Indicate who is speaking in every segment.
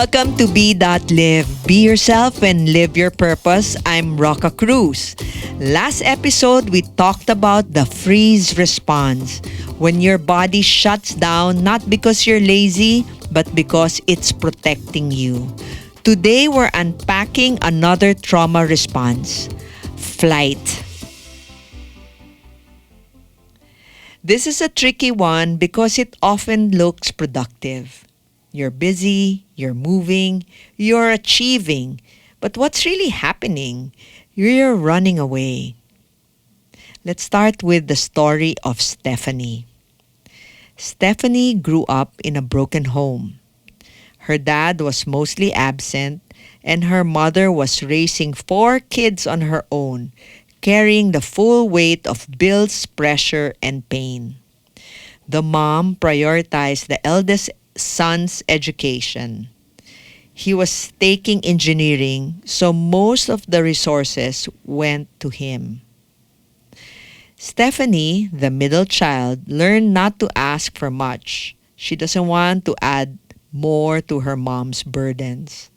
Speaker 1: Welcome to Be.Live. Be yourself and live your purpose. I'm Rocca Cruz. Last episode, we talked about the freeze response. When your body shuts down, not because you're lazy, but because it's protecting you. Today, we're unpacking another trauma response: flight. This is a tricky one because it often looks productive. You're busy, you're moving, you're achieving. But what's really happening? You're running away. Let's start with the story of Stephanie. Stephanie grew up in a broken home. Her dad was mostly absent, and her mother was raising 4 kids on her own, carrying the full weight of bills, pressure, and pain. The mom prioritized the eldest son's education. He was taking engineering, so most of the resources went to him. Stephanie, the middle child, learned not to ask for much. She doesn't want to add more to her mom's burdens.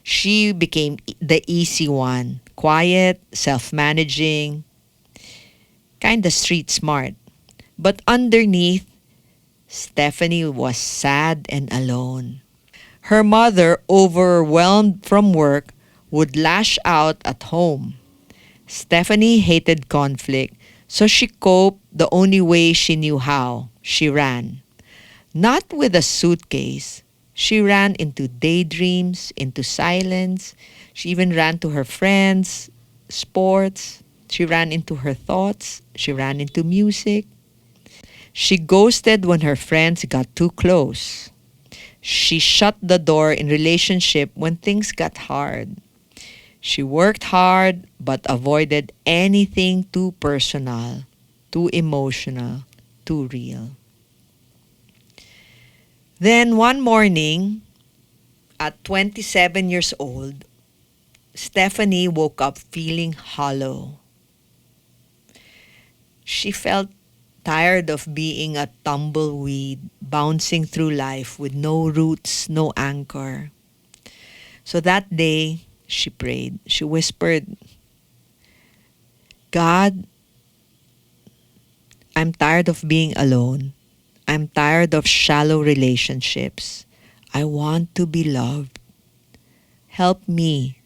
Speaker 1: She became the easy one, quiet, self-managing, kinda street smart. But underneath, Stephanie was sad and alone. Her mother, overwhelmed from work, would lash out at home. Stephanie hated conflict, so she coped the only way she knew how. She ran. Not with a suitcase. She ran into daydreams, into silence. She even ran to her friends, sports. She ran into her thoughts. She ran into music. She ghosted when her friends got too close. She shut the door in relationship when things got hard. She worked hard but avoided anything too personal, too emotional, too real. Then one morning, at 27 years old, Stephanie woke up feeling hollow. She felt tired of being a tumbleweed, bouncing through life with no roots, no anchor. So that day, she prayed. She whispered, "God, I'm tired of being alone. I'm tired of shallow relationships. I want to be loved. Help me.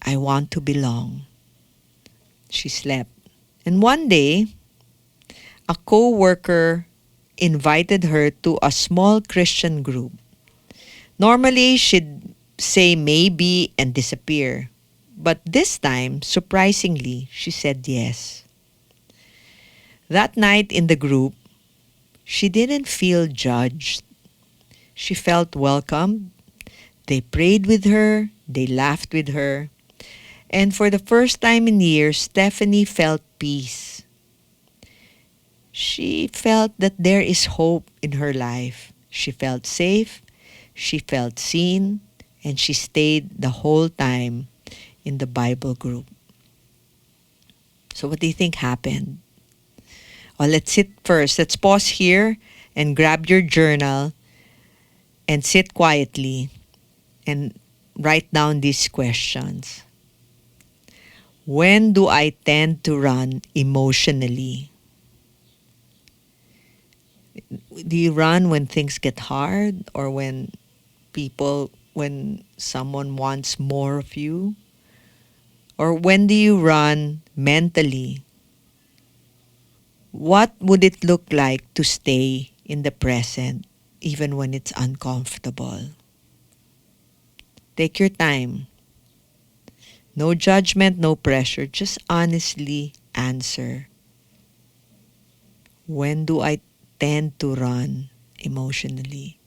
Speaker 1: I want to belong." She slept. And one day, a co-worker invited her to a small Christian group. Normally, she'd say maybe and disappear. But this time, surprisingly, she said yes. That night in the group, she didn't feel judged. She felt welcomed. They prayed with her. They laughed with her. And for the first time in years, Stephanie felt peace. She felt that there is hope in her life. She felt safe. She felt seen. And she stayed the whole time in the Bible group. So what do you think happened? Well, let's sit first. Let's pause here and grab your journal and sit quietly and write down these questions. When do I tend to run emotionally? Do you run when things get hard, or when someone wants more of you? Or when do you run mentally? What would it look like to stay in the present even when it's uncomfortable? Take your time. No judgment, no pressure. Just honestly answer. When do I tend to run emotionally?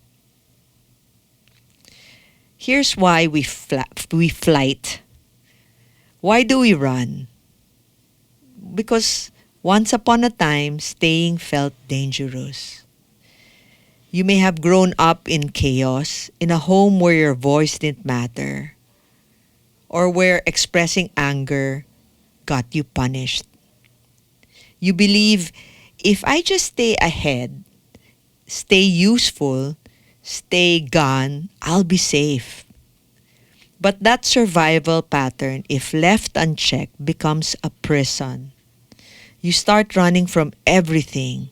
Speaker 1: Here's why we flight. Why do we run? Because once upon a time, staying felt dangerous. You may have grown up in chaos, in a home where your voice didn't matter, or where expressing anger got you punished. You believe, if I just stay ahead, stay useful, stay gone, I'll be safe. But that survival pattern, if left unchecked, becomes a prison. You start running from everything.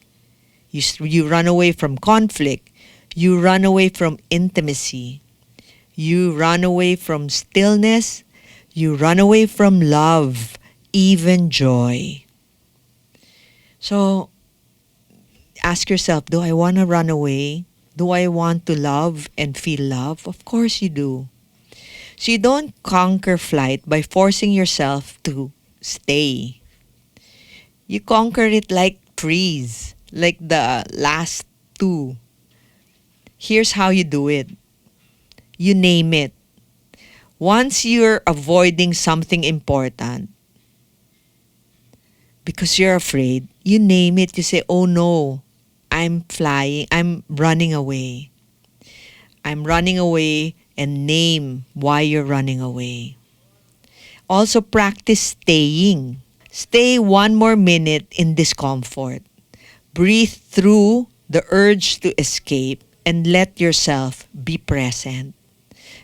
Speaker 1: You run away from conflict. You run away from intimacy. You run away from stillness. You run away from love, even joy. So ask yourself, do I want to run away? Do I want to love and feel love? Of course you do. So you don't conquer flight by forcing yourself to stay. You conquer it like trees, like the last two. Here's how you do it. You name it. Once you're avoiding something important because you're afraid, you name it. You say, oh no, I'm flying. I'm running away. I'm running away, and name why you're running away. Also practice staying. Stay one more minute in discomfort. Breathe through the urge to escape and let yourself be present.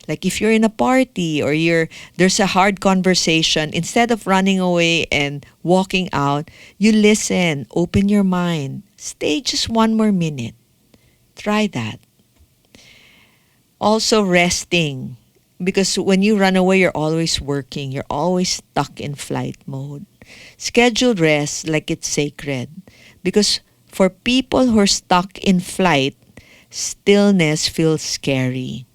Speaker 1: Like if you're in a party or there's a hard conversation, instead of running away and walking out, you listen, open your mind. Stay just one more minute. Try that. Also resting. Because when you run away, you're always working. You're always stuck in flight mode. Schedule rest like it's sacred. Because for people who are stuck in flight, stillness feels scary.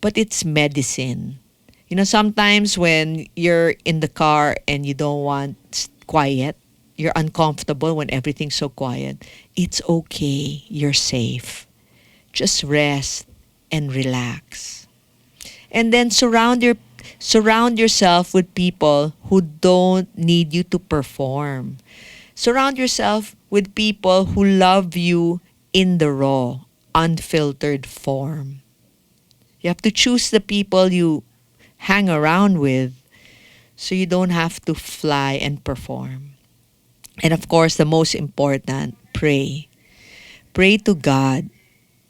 Speaker 1: But it's medicine. You know, sometimes when you're in the car and you don't want quiet, you're uncomfortable when everything's so quiet. It's okay. You're safe. Just rest and relax. And then surround yourself with people who don't need you to perform. Surround yourself with people who love you in the raw, unfiltered form. You have to choose the people you hang around with so you don't have to fly and perform. And of course, the most important, pray. Pray to God.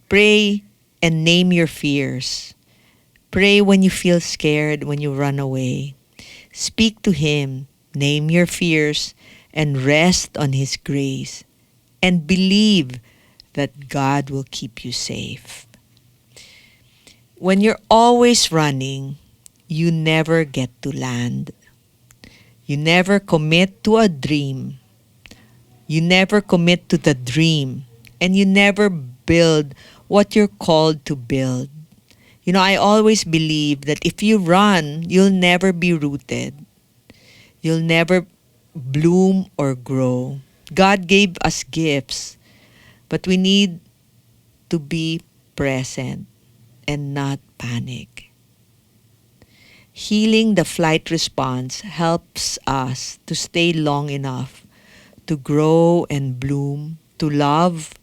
Speaker 1: Pray and name your fears. Pray when you feel scared, when you run away. Speak to Him, name your fears, and rest on His grace. And believe that God will keep you safe. When you're always running, you never get to land. You never commit to a dream. You never commit to the dream. And you never build what you're called to build. You know, I always believe that if you run, you'll never be rooted. You'll never bloom or grow. God gave us gifts, but we need to be present and not panic. Healing the flight response helps us to stay long enough to grow and bloom, to love,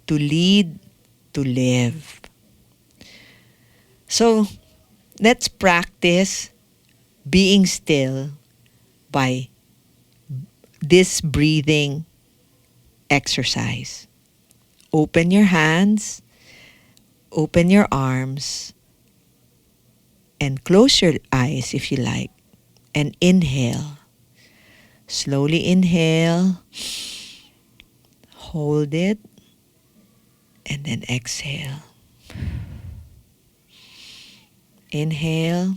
Speaker 1: to lead, to live. So, let's practice being still by this breathing exercise. Open your hands, open your arms, and close your eyes if you like. And inhale. Slowly inhale. Hold it. And then exhale. Inhale.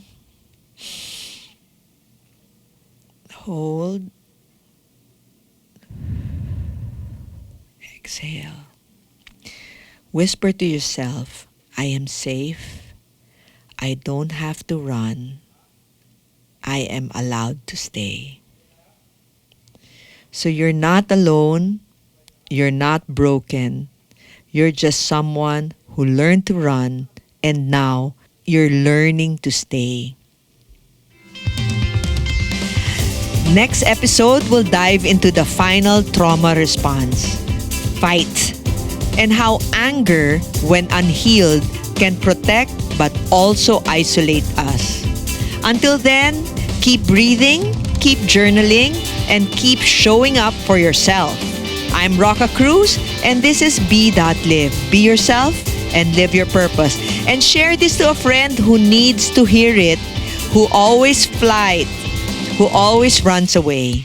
Speaker 1: Hold. Exhale. Whisper to yourself, I am safe. I don't have to run. I am allowed to stay. So you're not alone. You're not broken. You're just someone who learned to run, and now you're learning to stay. Next episode, we'll dive into the final trauma response, fight, and how anger, when unhealed, can protect but also isolate us. Until then, keep breathing, keep journaling, and keep showing up for yourself. I'm Rocka Cruz, and this is Be.Live. Be yourself and live your purpose. And share this to a friend who needs to hear it, who always runs away.